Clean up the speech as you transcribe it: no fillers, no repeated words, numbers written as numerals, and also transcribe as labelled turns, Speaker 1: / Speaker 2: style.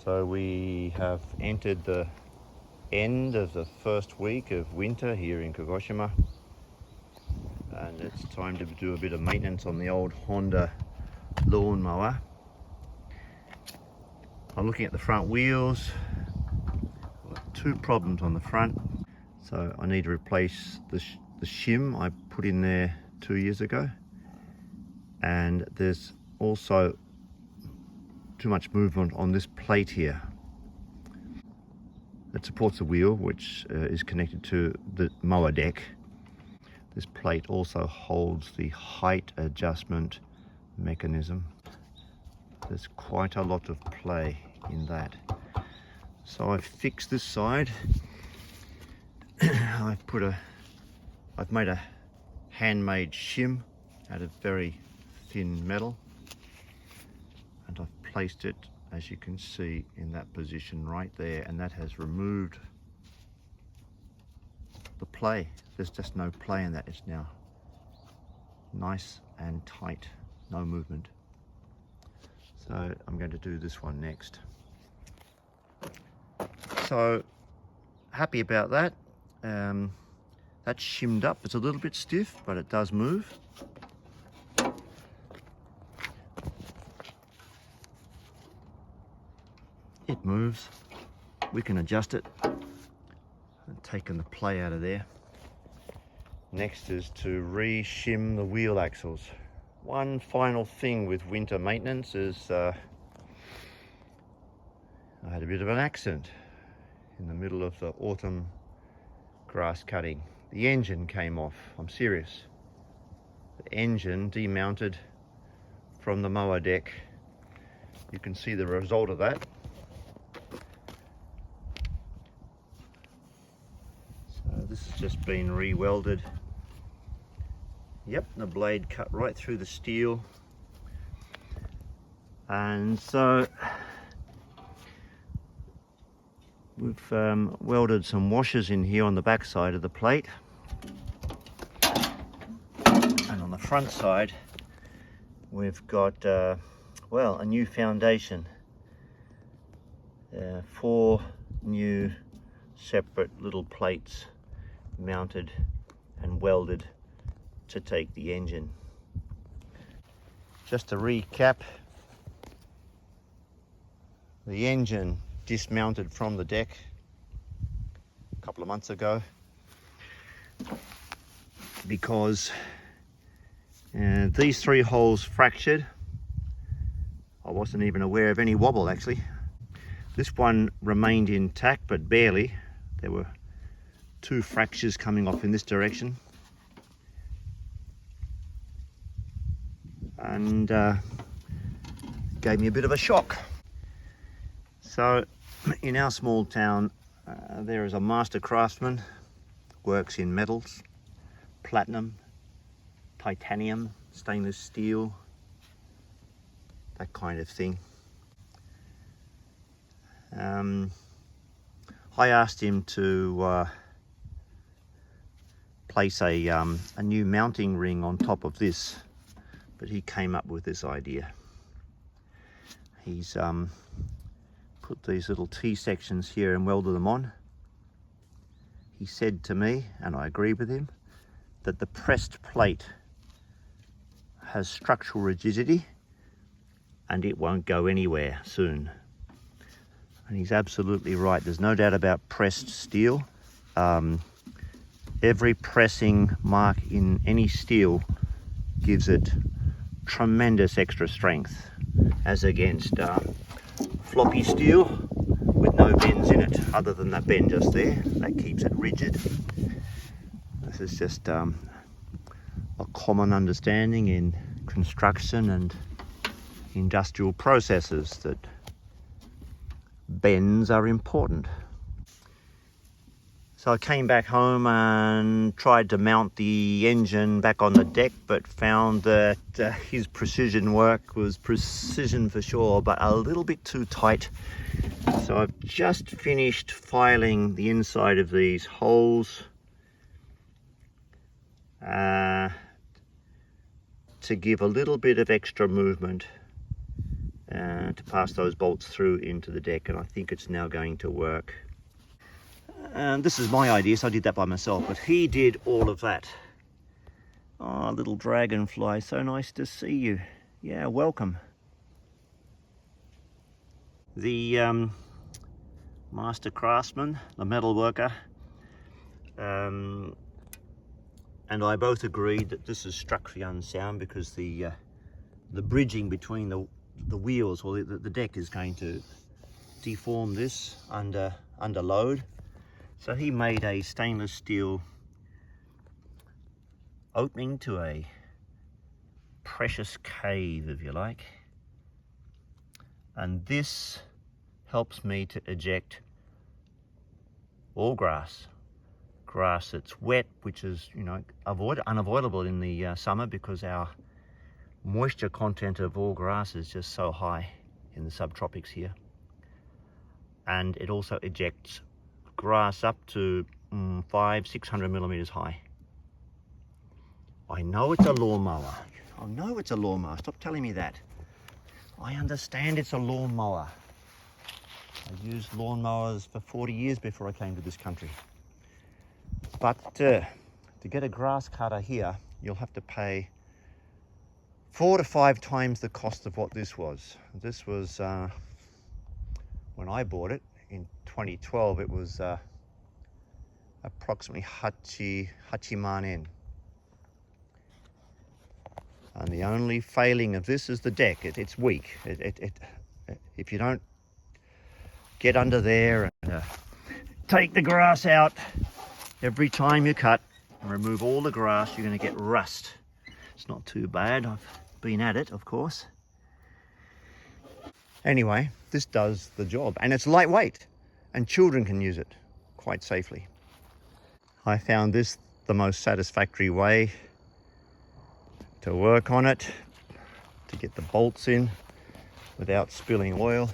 Speaker 1: So we have entered the end of the first week of winter here in Kagoshima, and it's time to do a bit of maintenance on the old Honda lawnmower. I'm looking at the front wheels. I've got two problems on the front, so I need to replace the shim I put in there 2 years ago, and there's also too much movement on this plate here that supports the wheel, which is connected to the mower deck. This plate also holds the height adjustment mechanism. There's quite a lot of play in that. So I've fixed this side. I've made a handmade shim out of very thin metal, and I've placed it, as you can see, in that position right there, and that has removed the play. There's just no play in that. It's now nice and tight, no movement. So I'm going to do this one next. So happy about that. That's shimmed up. It's a little bit stiff, but it does move. It moves. We can adjust it. I've taken the play out of there. Next is to re-shim the wheel axles. One final thing with winter maintenance is I had a bit of an accident in the middle of the autumn grass cutting. The engine came off. I'm serious. The engine demounted from the mower deck. You can see the result of that. This has just been re-welded. Yep, the blade cut right through the steel. And so we've welded some washers in here on the back side of the plate. And on the front side, we've got, well, a new foundation. 4 new separate little plates mounted and welded to take the engine. Just to recap, the engine dismounted from the deck a couple of months ago because these 3 holes fractured. I wasn't even aware of any wobble actually. This one remained intact, but barely. There were 2 fractures coming off in this direction, and gave me a bit of a shock. So in our small town there is a master craftsman, works in metals, platinum, titanium, stainless steel, that kind of thing. I asked him to place a new mounting ring on top of this, but he came up with this idea. He's put these little T-sections here and welded them on. He said to me, and I agree with him, that the pressed plate has structural rigidity and it won't go anywhere soon. And he's absolutely right. There's no doubt about pressed steel. Every pressing mark in any steel gives it tremendous extra strength as against floppy steel with no bends in it, other than that bend just there. That keeps it rigid. This is just a common understanding in construction and industrial processes that bends are important. So I came back home and tried to mount the engine back on the deck, but found that his precision work was precision for sure, but a little bit too tight. So I've just finished filing the inside of these holes to give a little bit of extra movement to pass those bolts through into the deck, and I think it's now going to work. And this is my idea, so I did that by myself, but he did all of that. Oh, little dragonfly, so nice to see you. Yeah, welcome. The master craftsman, the metal worker, and I both agreed that this is structurally unsound because the bridging between the wheels, or the deck, is going to deform this under load. So he made a stainless steel opening to a precious cave, if you like, and this helps me to eject all grass that's wet, which is, you know, unavoidable in the summer because our moisture content of all grass is just so high in the subtropics here. And it also ejects grass up to 500-600 millimeters high. I know it's a lawnmower. I know it's a lawnmower. Stop telling me that. I understand it's a lawnmower. I used lawnmowers for 40 years before I came to this country. But to get a grass cutter here, you'll have to pay 4 to 5 times the cost of what this was. This was, when I bought it in 2012, it was approximately hachiman. And the only failing of this is the deck. It's weak. If you don't get under there and take the grass out every time you cut and remove all the grass, you're going to get rust. It's not too bad. I've been at it, of course. Anyway, this does the job, and it's lightweight, and children can use it quite safely. I found this the most satisfactory way to work on it, to get the bolts in without spilling oil.